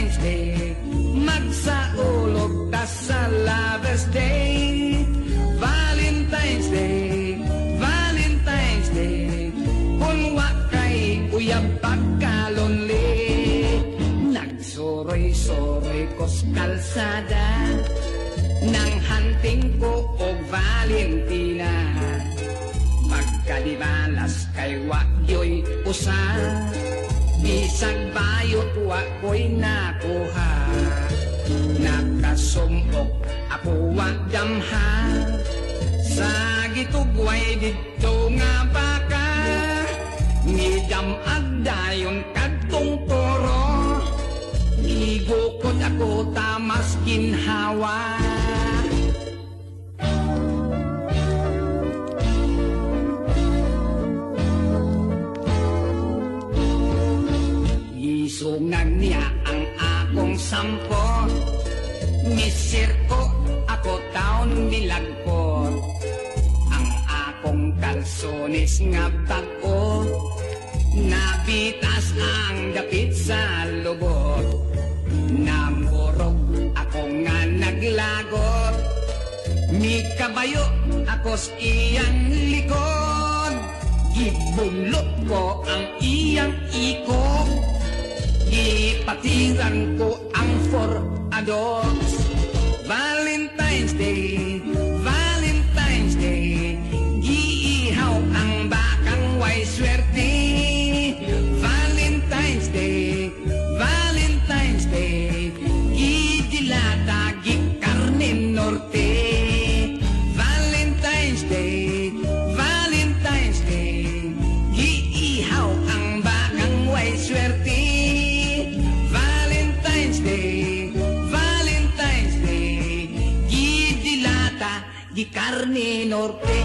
Valentine's Day, magsaulog ta sa Lover's Day. Valentine's Day, Valentine's Day, kung wakay uyab pagkalonli. Nagsuroy-suroy ko's kalsada, nang hunting ko og Valentina. Pagkadibalas kay wakyo'y usa, bisag bayot wako'y nakuha. Nakasumpok ako wagdamha, sa gitugway dito nga baka. Ngidam agdayon kadtong toro, igukod ako tamas ginhawa. Gisungan niya ang akong sampo, misir ko ako taon nilagpot. Ang akong kalsones nga bago, nabitas ang dapit sa lubot. Namurog ako nga naglagot, mi kabayo akos iyang likod. Gibunlot ko ang iyang ikot, ipatiran ko ang for adults. Valentine's Day, Valentine's Day, giihaw ang bakang way swerte. Valentine's Day, Valentine's Day, gidilata gikarne norte. Valentine's Day, Valentine's Day, giihaw ang bakang way swerte. Valentine's Day, Valentine's Day, gidilata gikarne norte.